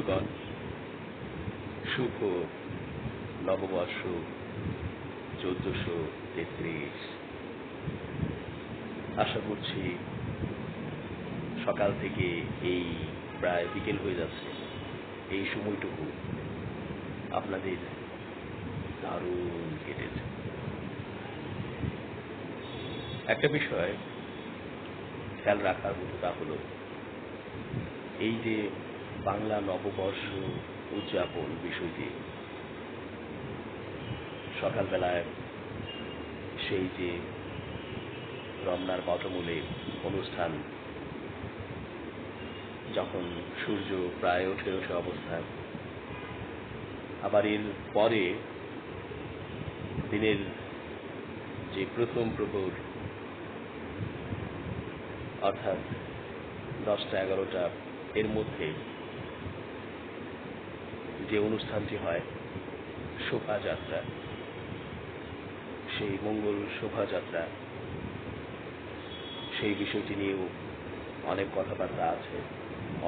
বন্ধুগণ, শুভ নববর্ষ 1433। আশা করছি সকাল থেকে এই প্রায় বিকেল হয়ে যাচ্ছে, এই সময়টুকু আপনাদের দারুণ কেটেছে। একটা বিষয় খেয়াল রাখার মতো, তা হলো এই যে বাংলা নববর্ষ উদযাপন বিষয়টি, সকালবেলায় সেই যে রমনার বটমূলে অনুষ্ঠান, যখন সূর্য প্রায় ওঠে অবস্থায়, আবার এর পরে দিনের যে প্রথম প্রহর, অর্থাৎ 10টা-11টা, এর মধ্যে যে অনুষ্ঠানটি হয় শোভাযাত্রা, সেই মঙ্গল শোভাযাত্রা, সেই বিষয়টি নিয়েও অনেক কথাবার্তা আছে,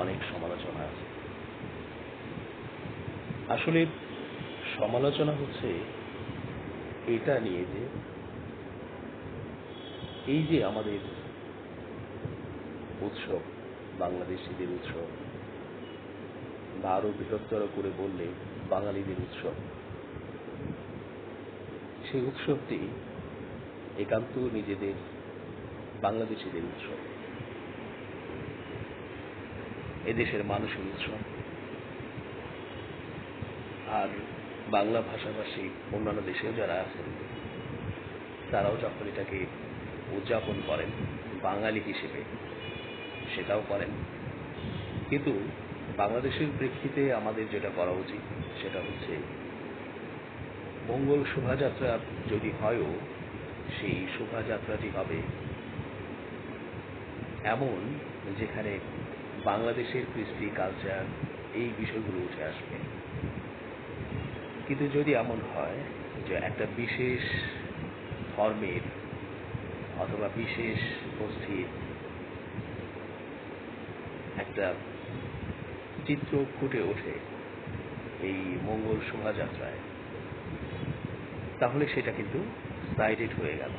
অনেক সমালোচনা আছে। আসলে সমালোচনা হচ্ছে এটা নিয়ে যে এই যে আমাদের উৎসব, বাংলাদেশিদের উৎসব, বা আরো বৃহত্তর করে বললে বাঙালিদের উৎসব, সেই উৎসবটি একান্ত নিজেদের বাংলাদেশিদের উৎসব, এদেশের মানুষের উৎসব। আর বাংলা ভাষাভাষী অন্যান্য দেশেও যারা আছেন, তারাও যখন এটাকে উদযাপন করেন বাঙালি হিসেবে, সেটাও করেন। কিন্তু বাংলাদেশের প্রেক্ষিতে আমাদের যেটা করা উচিত সেটা হচ্ছে, মঙ্গল শোভাযাত্রা যদি হয়ও, সেই শোভাযাত্রাটি হবে এমন যেখানে বাংলাদেশের কৃষ্টি, কালচার, এই বিষয়গুলো উঠে আসবে। কিন্তু যদি এমন হয় যে একটা বিশেষ ধর্মের অথবা বিশেষ গোষ্ঠীর একটা চিত্র ফুটে ওঠে এই মঙ্গল শোভাযাত্রায়, তাহলে সেটা কিন্তু সাইডেড হয়ে গেল।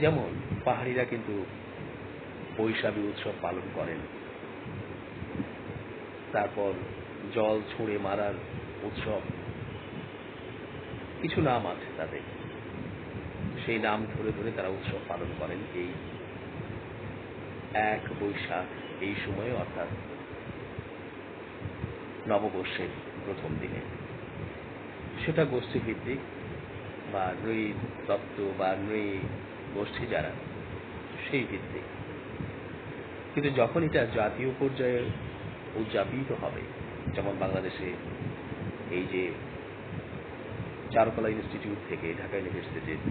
যেমন পাহাড়িরা কিন্তু বৈশাখী উৎসব পালন করেন, তারপর জল ছুঁড়ে মারার উৎসব, কিছু নাম আছে তাদের, সেই নাম ধরে ধরে তারা উৎসব পালন করেন এই 1 বৈশাখ, এই সময়ে, অর্থাৎ নববর্ষের প্রথম দিনে। সেটা গোষ্ঠীভিত্তিক বা নৃ তত্ত্ব বা নৃ গোষ্ঠী যারা, সেই ভিত্তিক। কিন্তু যখন এটা জাতীয় পর্যায়ে উদযাপিত হবে, যেমন বাংলাদেশে এই যে চারুকলা ইনস্টিটিউট থেকে ঢাকা ইউনিভার্সিটির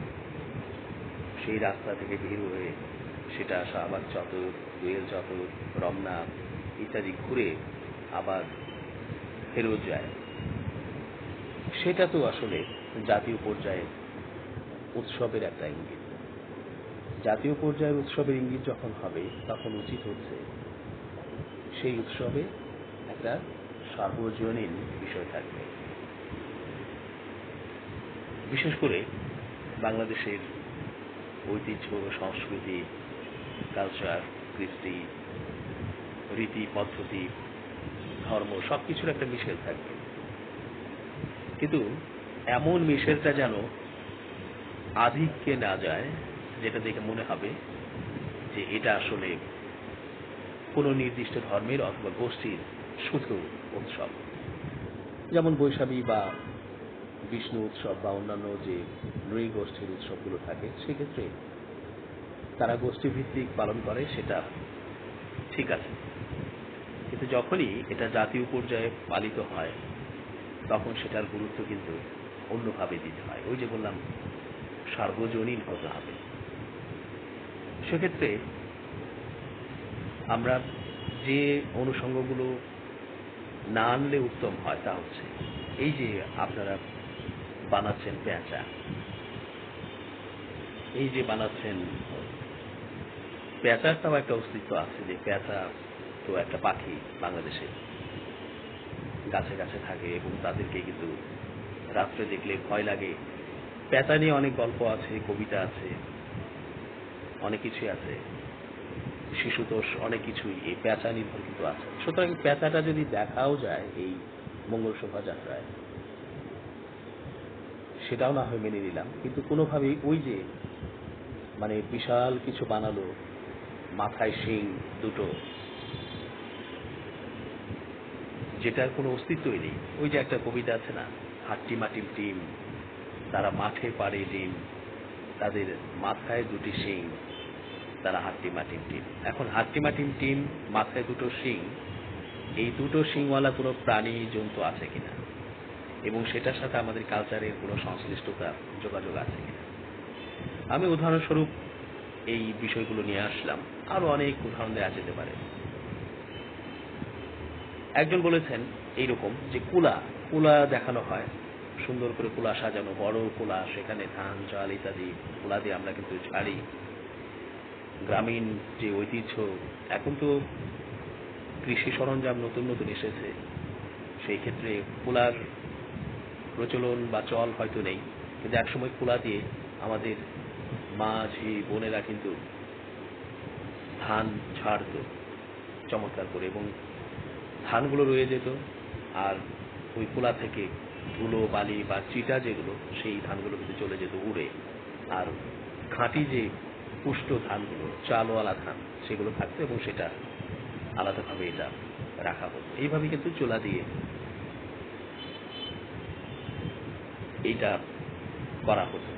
সেই রাস্তা থেকে বের হয়ে সেটা আসা, আবার চত্বর, দোয়েল চত্বর, রমনা ইত্যাদি ঘুরে আবার ফেরত যায়, সেটা তো আসলে জাতীয় পর্যায়ে উৎসবের একটা ইঙ্গিত। জাতীয় পর্যায়ের উৎসবের ইঙ্গিত যখন হবে, তখন উচিত হচ্ছে সেই উৎসবে একটা সার্বজনীন বিষয় থাকবে। বিশেষ করে বাংলাদেশের ঐতিহ্য, সংস্কৃতি, কালচার, কৃষ্টি, রীতি, পদ্ধতি, ধর্ম, সবকিছুর একটা মিশেল থাকবে। কিন্তু এমন মিশেলটা যেন আধিক্যে না যায়, যেটা দেখে মনে হবে যে এটা আসলে কোনো নির্দিষ্ট ধর্মের অথবা গোষ্ঠীর শুধু উৎসব। যেমন বৈশাখী বা বিষ্ণু উৎসব বা অন্যান্য যে নৃ গোষ্ঠীর উৎসবগুলো থাকে, সেক্ষেত্রে তারা গোষ্ঠীভিত্তিক পালন করে, সেটা ঠিক আছে। কিন্তু যখনই এটা জাতীয় পর্যায়ে পালিত হয়, তখন সেটার গুরুত্ব কিন্তু অন্যভাবে দিতে হয়। ওই যে বললাম, সার্বজনীন হতে হবে। সেক্ষেত্রে আমরা যে অনুষঙ্গগুলো না আনলে উত্তম হয়, তা হচ্ছে এই যে আপনারা বানাচ্ছেন পেঁচা, এই যে বানাচ্ছেন পেঁচার, তাও একটা অস্তিত্ব আছে, যে পেঁচা তো একটা পাখি বাংলাদেশে, গাছে গাছে থাকে এবং তাদেরকে কিন্তু রাত্রে দেখলে ভয় লাগে। পেঁচা নিয়ে অনেক গল্প আছে, কবিতা আছে, অনেক কিছুই আছে, শিশুতোষ অনেক কিছুই এই পেঁচা নির্ভর কিন্তু আছে। সুতরাং পেঁচাটা যদি দেখাও যায় এই মঙ্গল শোভাযাত্রায়, সেটাও না হয় মেনে নিলাম, কিন্তু কোনোভাবেই ওই যে মানে বিশাল কিছু বানালো, মাথায় শিং দুটো, যেটার কোনো অস্তিত্বই নেই। ওই যে একটা কবিতা আছে না, হাট্টিমাটিম টিম, তারা মাঠে পাড়ে ডিম, তাদের মাথায় দুটি শিং, তারা হাট্টিমাটিম টিম। এখন হাট্টিমাটিম টিম, মাথায় দুটো শিং, এই দুটো শিংওয়ালা কোনো প্রাণী জন্তু আছে কিনা এবং সেটার সাথে আমাদের কালচারের কোনো সংশ্লিষ্টতা যোগাযোগ আছে কিনা। আমি উদাহরণস্বরূপ এই বিষয়গুলো নিয়ে আসলাম, আরো অনেক উদাহরণ দেওয়া যেতে পারে। একজন বলেছেন এইরকম যে কুলা দেখানো হয়, সুন্দর করে কুলা সাজানো, বড় কুলা, সেখানে ধান চাল ইত্যাদি কুলা দিয়ে আমরা কিন্তু ঝাড়ি। গ্রামীণ যে ঐতিহ্য, এখন তো কৃষি সরঞ্জাম নতুন নতুন এসেছে, সেই ক্ষেত্রে কুলার প্রচলন বা চল হয়তো নেই, কিন্তু একসময় কুলা দিয়ে আমাদের মা ঝি বোনেরা কিন্তু ধান ঝাড়ত চমৎকার করে, এবং ধানগুলো রয়ে যেত, আর ওই কুলা থেকে ধুলো বালি বা চিটা যেগুলো, সেই ধানগুলো কিন্তু চলে যেত উড়ে, আর খাঁটি যে পুষ্ট ধানগুলো, চালওয়ালা ধান, সেগুলো থাকতো এবং সেটা আলাদাভাবে এটা রাখা হতো। এইভাবে কিন্তু চুলা দিয়ে এইটা করা হতো।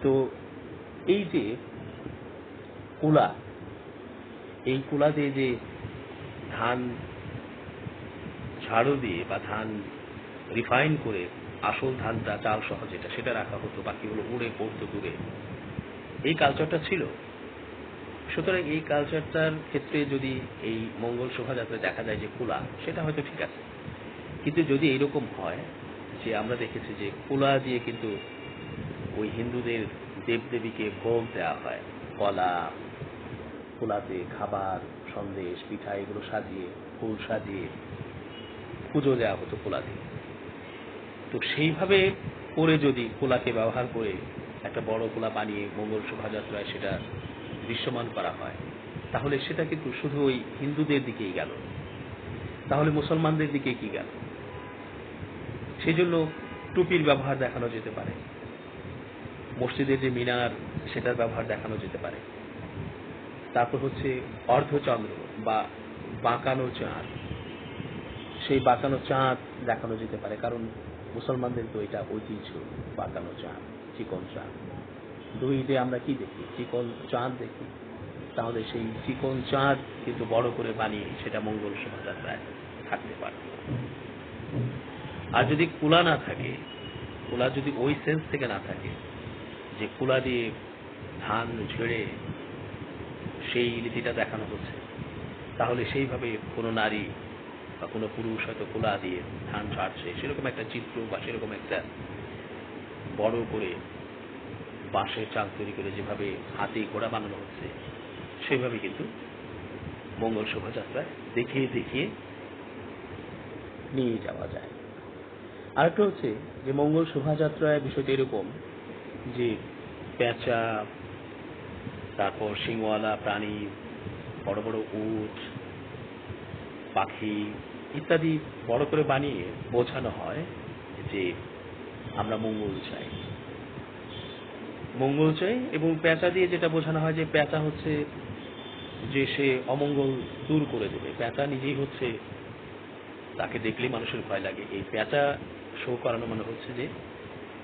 তো এই যে কুলা, এই কুলা দিয়ে যে ধান ঝাড়ু দিয়ে বা ধান রিফাইন করে আসল ধানটা চাল সহ যেটা, সেটা রাখা হতো, বাকিগুলো উড়ে পড়তো দূরে, এই কালচারটা ছিল। সুতরাং এই কালচারটার ক্ষেত্রে যদি এই মঙ্গল শোভাযাত্রায় দেখা যায় যে কুলা, সেটা হয়তো ঠিক আছে, কিন্তু যদি এইরকম হয় যে আমরা দেখেছি যে কুলা দিয়ে কিন্তু ওই হিন্দুদের দেবদেবীকে ভোগ দেওয়া হয়, কলা, কুলাতে খাবার, সন্দেশ, পিঠা এগুলো সাজিয়ে, ফুল সাজিয়ে পুজো দেওয়া হতো কুলা দিয়ে। তো সেইভাবে করে যদি কুলাকে ব্যবহার করে একটা বড় কুলা বানিয়ে মঙ্গল শোভাযাত্রায় সেটা দৃশ্যমান করা হয়, তাহলে সেটা কিন্তু শুধু ওই হিন্দুদের দিকেই গেল, তাহলে মুসলমানদের দিকে কি গেল? সেই জন্য টুপির ব্যবহার দেখানো যেতে পারে, মসজিদের যে মিনার সেটার ব্যবহার দেখানো যেতে পারে, তারপর হচ্ছে অর্ধচন্দ্র বা বাঁকানো চাঁদ, সেই বাঁকানো চাঁদ দেখানো যেতে পারে, কারণ মুসলমানদের তো এটা ঐতিহ্য, বাঁকানো চাঁদ, চিকন চাঁদ। ঈদে আমরা কি দেখি? চিকন চাঁদ দেখি। তাহলে সেই চিকন চাঁদ কিন্তু বড় করে বানিয়ে সেটা মঙ্গল শোভাযাত্রায় থাকতে পারে। আর যদি কুলা না থাকে, কুলা যদি ওই সেন্স থেকে না থাকে যে কুলা দিয়ে ধান ঝেড়ে সেই রীতিটা দেখানো হচ্ছে, তাহলে সেইভাবে কোনো নারী বা কোনো পুরুষ হয়তো কুলা দিয়ে ধান ঝাড়ছে, সেরকম একটা চিত্র বা সেরকম একটা বড় করে বাঁশের চাল তৈরি করে যেভাবে হাতি ঘোড়া বানানো হচ্ছে, সেভাবে কিন্তু মঙ্গল শোভাযাত্রায় দেখিয়ে দেখিয়ে নিয়ে যাওয়া যায়। আরেকটা হচ্ছে যে মঙ্গল শোভাযাত্রায় বিষয়টা এরকম যে পেঁচা, তারপর শিংওয়ালা প্রাণী, বড় বড় উট, পাখি ইত্যাদি বড় করে বানিয়ে বোঝানো হয় যে আমরা মঙ্গল চাই, মঙ্গল চাই। এবং পেঁচা দিয়ে যেটা বোঝানো হয় যে পেঁচা হচ্ছে যে সে অমঙ্গল দূর করে দেবে। পেঁচা নিজেই হচ্ছে, তাকে দেখলেই মানুষের ভয় লাগে। এই পেঁচা শো করানো মানে হচ্ছে যে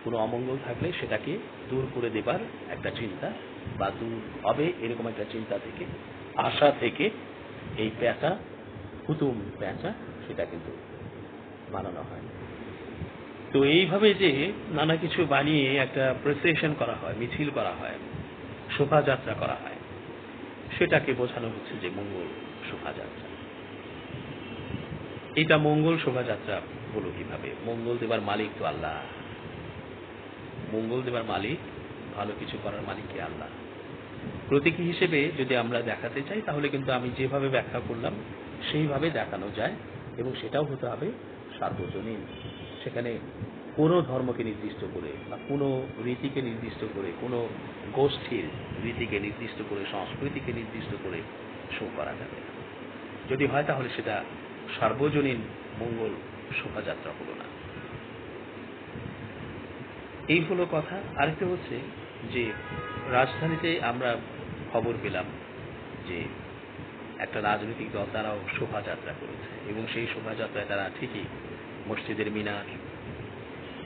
কোনো অমঙ্গল থাকলে সেটাকে দূর করে দেবার একটা চিন্তা, বা দূর হবে এরকম একটা চিন্তা থেকে, আশা থেকে এই পেঁচা, হুতুম পেঁচা, সেটা কিন্তু বানানো হয়। তো এইভাবে যে নানা কিছু বানিয়ে একটা প্রসেশন করা হয়, মিছিল করা হয়, শোভাযাত্রা করা হয়, সেটাকে বোঝানো হচ্ছে যে মঙ্গল শোভাযাত্রা। এটা মঙ্গল শোভাযাত্রা হলো কিভাবে? মঙ্গল দেবার মালিক তো আল্লাহ, মঙ্গল দেবার মালিক, ভালো কিছু করার মালিক কে? আল্লাহ। প্রতীকী হিসেবে যদি আমরা দেখাতে চাই, তাহলে কিন্তু আমি যেভাবে ব্যাখ্যা করলাম সেইভাবে দেখানো যায় এবং সেটাও হতে হবে সার্বজনীন। সেখানে কোনো ধর্মকে নির্দিষ্ট করে বা কোনো রীতিকে নির্দিষ্ট করে, কোনো গোষ্ঠীর রীতিকে নির্দিষ্ট করে, সংস্কৃতিকে নির্দিষ্ট করে শো করা যাবে না। যদি হয় তাহলে সেটা সার্বজনীন মঙ্গল শোভাযাত্রা হলো না। এই হলো কথা। আরেকটা হচ্ছে যে রাজধানীতে আমরা খবর পেলাম যে একটা রাজনৈতিক দল তারাও শোভাযাত্রা করেছে এবং সেই শোভাযাত্রায় তারা ঠিকই মসজিদের মিনার,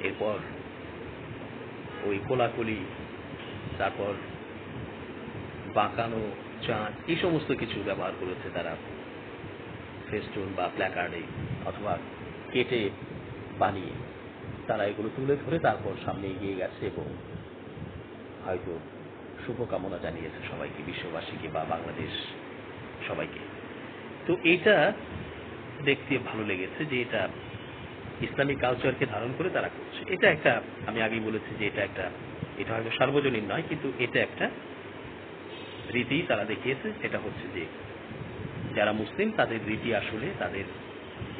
এরপর ওই কোলাকুলি, তারপর বাঁকানো চাঁদ, এই সমস্ত কিছু ব্যবহার করেছে তারা ফেস্টুন বা প্ল্যাকার্ডে অথবা কেটে বানিয়ে তারা এগুলো তুলে ধরে তারপর সামনে এগিয়ে গেছে এবং হয়তো শুভকামনা জানিয়েছে সবাইকে, বিশ্ববাসীকে বা বাংলাদেশ সবাইকে। তো এটা দেখতে ভালো লেগেছে যে এটা ইসলামিক কালচারকে ধারণ করে তারা করছে। এটা একটা, আমি আগেই বলেছি যে এটা হয়তো সার্বজনীন নয়, কিন্তু এটা একটা রীতি তারা দেখিয়েছে। এটা হচ্ছে যে যারা মুসলিম তাদের রীতি আসলে তাদের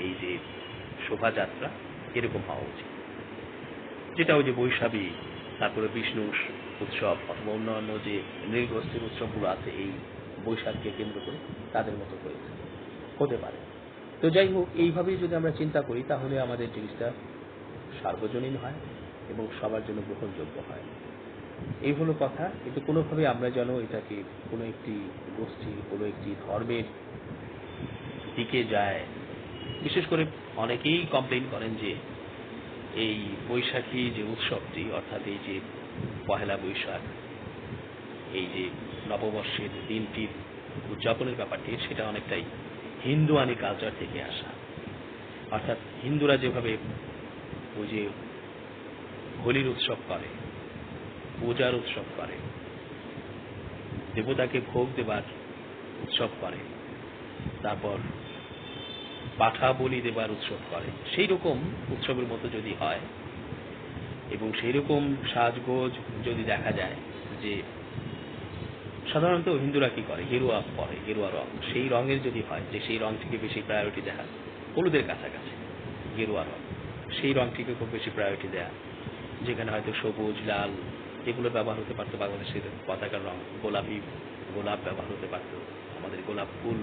এই যে শোভাযাত্রা এরকম হওয়া উচিত, যেটা ওই যে বৈশাখী, তারপরে বিষ্ণু উৎসব অথবা অন্যান্য যে নৃগোষ্ঠীর উৎসবগুলো আছে এই বৈশাখকে কেন্দ্র করে তাদের মতো হয়েছে, হতে পারে। তো যাই হোক, এইভাবেই যদি আমরা চিন্তা করি তাহলে আমাদের জিনিসটা সার্বজনীন হয় এবং সবার জন্য গ্রহণযোগ্য হয়। এই হলো কথা। কিন্তু কোনোভাবে আমরা যেন এটাকে কোনো একটি গোষ্ঠী, কোনো একটি ধর্মের দিকে যায়। বিশেষ করে অনেকেই কমপ্লেইন করেন যে এই বৈশাখী যে উৎসবটি, অর্থাৎ এই যে পহেলা বৈশাখ, এই যে নববর্ষের দিনটির উদযাপনের ব্যাপারটি, সেটা অনেকটাই হিন্দুয়ানি কালচার থেকে আসা। অর্থাৎ হিন্দুরা যেভাবে ওই যে হোলির উৎসব করে, পূজার উৎসব করে, দেবতাকে ভোগ দেবার উৎসব করে, তারপর পাঠা বলি দেবার উৎসব করে, সেই রকম উৎসবের মতো যদি হয় এবং সেই রকম সাজগোজ যদি দেখা যায়, যে সাধারণত হিন্দুরা কি করে, গেরুয়া পরে, গেরুয়া রং, সেই রঙের যদি হয় যে সেই রংটিকে বেশি প্রায়োরিটি দেয়া, হলুদের কাছাকাছি গেরুয়া রং, সেই রংটিকে খুব বেশি প্রায়োরিটি দেয়া, যেখানে হয়তো সবুজ, লাল এগুলো ব্যবহার হতে পারতো, বাংলাদেশের পতাকার রং গোলাপি, গোলাপ ব্যবহার হতে পারত, আমাদের গোলাপ ফুল,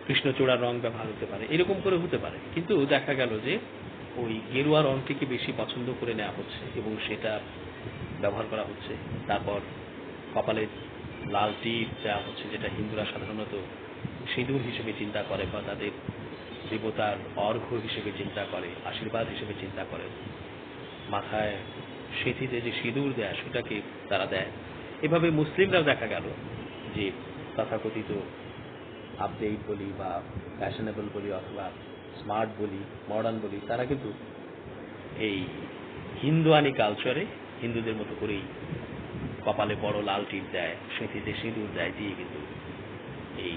কৃষ্ণচূড়ার রং ব্যবহার হতে পারে, এরকম করে হতে পারে। কিন্তু দেখা গেল যে ওই গেরুয়া রংটিকে বেশি পছন্দ করে নেওয়া হচ্ছে এবং সেটা ব্যবহার করা হচ্ছে। তারপর কপালে লাল টিপ দেওয়া হচ্ছে, যেটা হিন্দুরা সাধারণত সিঁদুর হিসেবে চিন্তা করে বা তাদের দেবতার অর্ঘ্য হিসেবে চিন্তা করে, আশীর্বাদ হিসেবে চিন্তা করে। মাথায় সিঁথিতে যে সিঁদুর দেয় সেটাকে তারা দেয়। এভাবে মুসলিমরাও দেখা গেল যে তথাকথিত আপডেট বলি বা ফ্যাশনেবল বলি অথবা স্মার্ট বলি, মডার্ন বলি, তারা কিন্তু এই হিন্দুয়ানি কালচারে হিন্দুদের মতো করেই কপালে বড় লাল টিপ দেয়, সিঁথিতে সিঁদুর দেয়, দিয়ে কিন্তু এই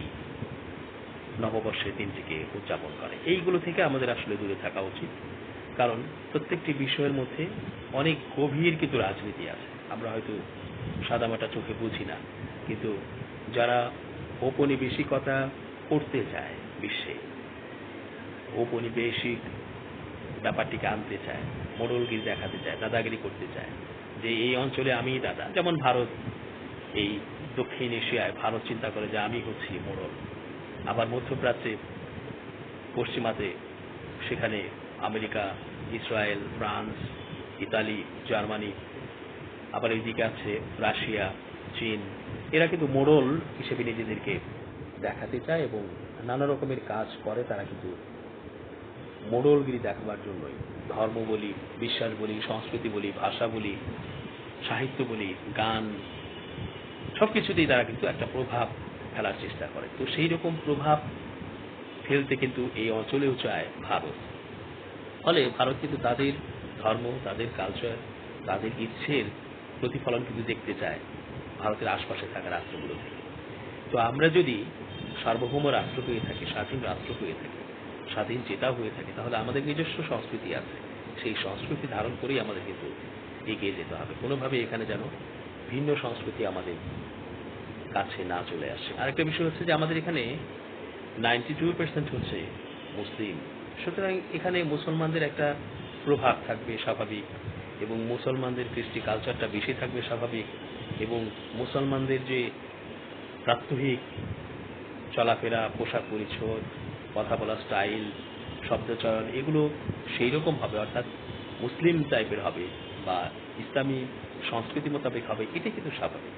নববর্ষের দিনটিকে উদযাপন করে। এইগুলো থেকে আমাদের আসলে দূরে থাকা উচিত, কারণ প্রত্যেকটি বিষয়ের মধ্যে অনেক গভীর কিন্তু রাজনীতি আছে। আমরা হয়তো সাদামাটা চোখে বুঝি না, কিন্তু যারা ঔপনিবেশিকতা করতে চায়, বিশ্বে ঔপনিবেশিক ব্যাপারটিকে আনতে চায়, মোড়লগিরি দেখাতে চায়, দাদাগিরি করতে চায়, যে এই অঞ্চলে আমি দাদা, যেমন ভারত, এই দক্ষিণ এশিয়ায় ভারত চিন্তা করে যে আমি হচ্ছি মোড়ল। আবার মধ্যপ্রাচ্যে, পশ্চিমাতে, সেখানে America, Israel, France, Italy, Germany, আবার এইদিকে আছে রাশিয়া, চীন, এরা কিন্তু মোড়ল হিসেবে নিজেদেরকে দেখাতে চায় এবং নানা রকমের কাজ করে। তারা কিন্তু মোড়লগিরি দেখাবার জন্যই ধর্ম বলি, বিশ্বাস বলি, সংস্কৃতি বলি, ভাষা বলি, সাহিত্য বলি, গান, সবকিছুতেই তারা কিন্তু একটা প্রভাব ফেলার চেষ্টা করে। তো সেই রকম প্রভাব ফেলতে কিন্তু এই অঞ্চলেও চায় ভারত। ফলে ভারত কিন্তু তাদের ধর্ম, তাদের কালচার, তাদের ইচ্ছের প্রতিফলন কিন্তু দেখতে চায় ভারতের আশপাশে থাকা রাষ্ট্রগুলো থেকে। তো আমরা যদি সার্বভৌম রাষ্ট্র হয়ে থাকি, স্বাধীন রাষ্ট্র হয়ে থাকি, স্বাধীন চেতা হয়ে থাকে, তাহলে আমাদের নিজস্ব সংস্কৃতি আছে। সেই সংস্কৃতি ধারণ করেই আমাদের কিন্তু এগিয়ে যেতে হবে। কোনোভাবে এখানে যেন ভিন্ন সংস্কৃতি আমাদের কাছে না চলে আসে। আরেকটা বিষয় হচ্ছে যে আমাদের এখানে 92% হচ্ছে মুসলিম। সুতরাং এখানে মুসলমানদের একটা প্রভাব থাকবে স্বাভাবিক, এবং মুসলমানদের কৃষ্টি কালচারটা বেশি থাকবে স্বাভাবিক, এবং মুসলমানদের যে প্রাত্যহিক চলাফেরা, পোশাক পরিচ্ছদ, কথা বলা স্টাইল, শব্দচয়ন, এগুলো সেই রকম হবে, অর্থাৎ মুসলিম টাইপের হবে বা ইসলামী সংস্কৃতি মোতাবেক হবে। এটা কিন্তু স্বাভাবিক,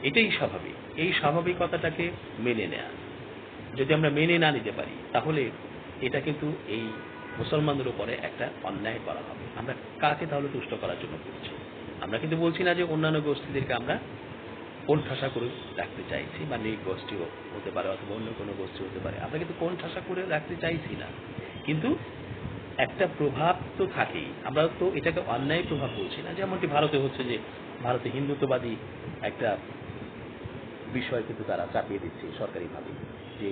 এটাই স্বাভাবিক। এই স্বাভাবিকতাটাকে মেনে নেয়া, যদি আমরা মেনে না নিতে পারি তাহলে এটা কিন্তু এই মুসলমানদের উপরে একটা অন্যায় করা হবে। আমরা কাকে তাহলে তুষ্ট করার জন্য করছি? আমরা কিন্তু বলছি না যে অন্যান্য গোষ্ঠীদেরকে আমরা কোণঠাসা করে রাখতে চাইছি, বা নেই গোষ্ঠীও হতে পারে অথবা অন্য কোনো গোষ্ঠী হতে পারে, আমরা কিন্তু কোণঠাসা করে রাখতে চাইছি না, কিন্তু একটা প্রভাব তো থাকেই। আমরা তো এটাকে অন্যায় প্রভাব বলছি না। যেমনটি ভারতে হচ্ছে, যে ভারতে হিন্দুত্ববাদী একটা বিষয় কিন্তু তারা চাপিয়ে দিচ্ছে সরকারিভাবে, যে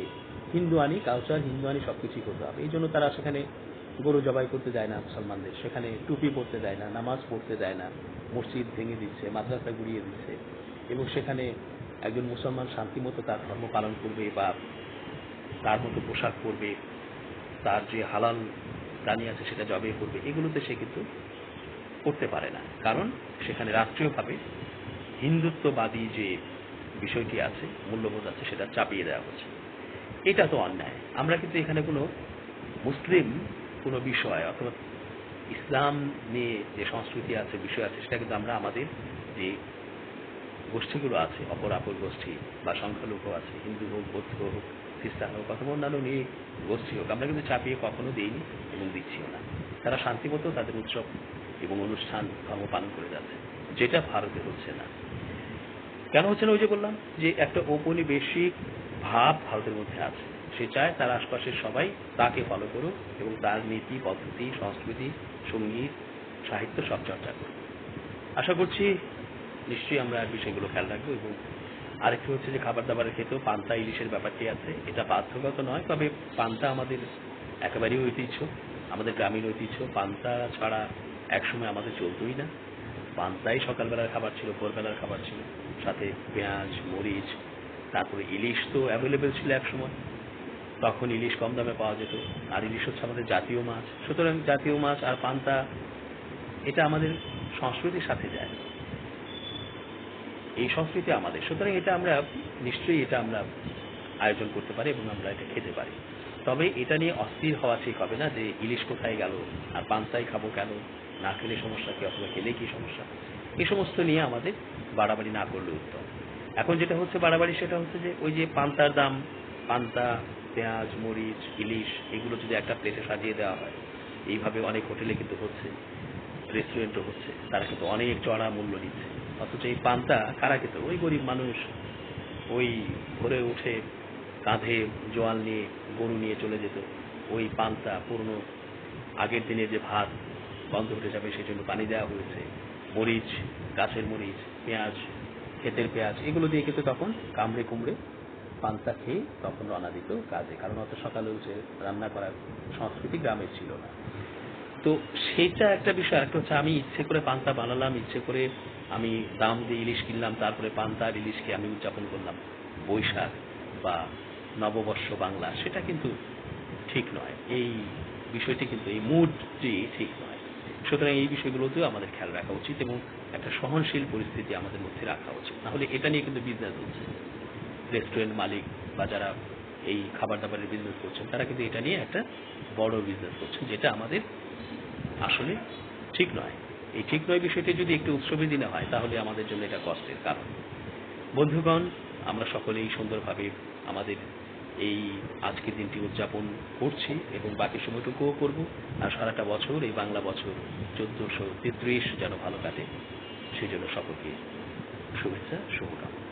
হিন্দুয়ানি কালচার, হিন্দুয়ানি সবকিছুই করতে হবে। এই জন্য তারা সেখানে গরু জবাই করতে দেয় না মুসলমানদের, সেখানে টুপি পরতে দেয় না, নামাজ পড়তে দেয় না, মসজিদ ভেঙে দিচ্ছে, মাদ্রাসা গুড়িয়ে দিচ্ছে, এবং সেখানে একজন মুসলমান শান্তিমতো তার ধর্ম পালন করবে বা তার মতো পোশাক পরবে, তার যে হালাল প্রাণী আছে সেটা জবাই করবে, এগুলোতে সে কিন্তু করতে পারে না, কারণ সেখানে রাষ্ট্রীয়ভাবে হিন্দুত্ববাদী যে বিষয়টি আছে, মূল্যবোধ আছে, সেটা চাপিয়ে দেওয়া হচ্ছে। এটা তো অন্যায়। আমরা কিন্তু এখানে কোনো মুসলিম কোনো বিষয় অথবা ইসলাম নিয়ে যে সংস্কৃতি আছে, বিষয় আছে, সেটা কিন্তু আমরা আমাদের যে গোষ্ঠীগুলো আছে, অপর গোষ্ঠী বা সংখ্যালঘু আছে, হিন্দু হোক, বৌদ্ধ হোক, খ্রিস্টান হোক অথবা অন্যান্য নিয়ে গোষ্ঠী হোক, আমরা কিন্তু চাপিয়ে কখনো দিইনি এবং দিচ্ছিও না। তারা শান্তিমতো তাদের উৎসব এবং অনুষ্ঠান ধর্ম পালন করে যাচ্ছে, যেটা ভারতে হচ্ছে না। কেন হচ্ছে না? ওই যে বললাম যে একটা ঔপনিবেশিক ভাব ভারতের মধ্যে আছে। সে চায় তার আশপাশের সবাই তাকে ফলো করুক এবং তার নীতি, পদ্ধতি, সংস্কৃতি, সঙ্গীত, সাহিত্য সব চর্চা করুক। আশা করছি নিশ্চয়ই আমরা বিষয়গুলো খেয়াল রাখবো। এবং আরেকটু হচ্ছে যে খাবার দাবারের ক্ষেত্রেও পান্তা ইলিশের ব্যাপারটি আছে। এটা বাধ্যগত নয়, তবে পান্তা আমাদের একেবারেই ঐতিহ্য, আমাদের গ্রামীণ ঐতিহ্য। পান্তা ছাড়া একসময় আমাদের চলতোই না। পান্তাই সকালবেলার খাবার ছিল, ভোরবেলার খাবার ছিল, সাথে পেঁয়াজ, মরিচ, তারপরে ইলিশ তো অ্যাভেলেবেল ছিল এক সময়, তখন ইলিশ কম দামে পাওয়া যেত, আর ইলিশ হচ্ছে আমাদের জাতীয় মাছ। সুতরাং জাতীয় মাছ আর পান্তা এটা আমাদের সংস্কৃতির সাথে যায়, এই সংস্কৃতি আমাদের। সুতরাং এটা আমরা নিশ্চয়ই এটা আমরা আয়োজন করতে পারি এবং আমরা এটা খেতে পারি। তবে এটা নিয়ে অস্থির হওয়া ঠিক হবে না যে ইলিশ কোথায় গেল আর পান্তাই খাবো কেন, না খেলে সমস্যা কি অথবা খেলে কি সমস্যা, এই সমস্ত নিয়ে আমাদের বাড়াবাড়ি না করলে উত্তম। এখন যেটা হচ্ছে বাড়াবাড়ি, সেটা হচ্ছে যে ওই যে পান্তার দাম, পান্তা, পেঁয়াজ, মরিচ, ইলিশ, এগুলো যদি একটা প্লেটে সাজিয়ে দেওয়া হয়, এইভাবে অনেক হোটেলে কিন্তু হচ্ছে, রেস্টুরেন্টও হচ্ছে, তারা কিন্তু অনেক চড়া মূল্য নিচ্ছে। অথচ এই পান্তা কারা খেত? ওই গরিব মানুষ, ওই ভোরে উঠে কাঁধে জোয়াল নিয়ে, গরু নিয়ে চলে যেত। ওই পান্তা পুরনো আগের দিনে যে ভাত বন্ধ উঠে যাবে সেই জন্য পানি দেওয়া হয়েছে, মরিচ, গাছের মরিচ, পেঁয়াজ, ক্ষেতের পেঁয়াজ, এগুলো দিয়ে কিন্তু তখন কামড়ে কুমড়ে পান্তা খেয়ে তখন রওনা দিত কাজে, কারণ অত সকালে উঠে রান্না করার সংস্কৃতি গ্রামের ছিল না। তো সেইটা একটা বিষয়। একটা হচ্ছে আমি ইচ্ছে করে পান্তা বানালাম, ইচ্ছে করে আমি দাম দিয়ে ইলিশ কিনলাম, তারপরে পান্তা আর ইলিশকে আমি উদযাপন করলাম বৈশাখ বা নববর্ষ বাংলা, সেটা কিন্তু ঠিক নয়। এই বিষয়টি কিন্তু, এই মুডটি ঠিক নয়। সুতরাং এই বিষয়গুলোতেও আমাদের খেয়াল রাখা উচিত এবং একটা সহনশীল পরিস্থিতি আমাদের মধ্যে রাখা উচিত। নাহলে এটা নিয়ে কিন্তু বিজনেস হচ্ছে। রেস্টুরেন্ট মালিক বা যারা এই খাবার দাবারের বিজনেস করছেন, তারা কিন্তু এটা নিয়ে একটা বড় বিজনেস করছেন, যেটা আমাদের আসলে ঠিক নয়। এই ঠিক নয় বিষয়টি যদি একটু উৎসবের দিনে হয়, তাহলে আমাদের জন্য এটা কষ্টের কারণ। বন্ধুগণ, আমরা সকলেই সুন্দরভাবে আমাদের এই আজকের দিনটি উদযাপন করছি এবং বাকি সময়টুকুও করব। আর সারাটা বছর, এই বাংলা বছর 1433 যেন ভালো কাটে, সেই জন্য সকলকে শুভেচ্ছা, শুভকামনা।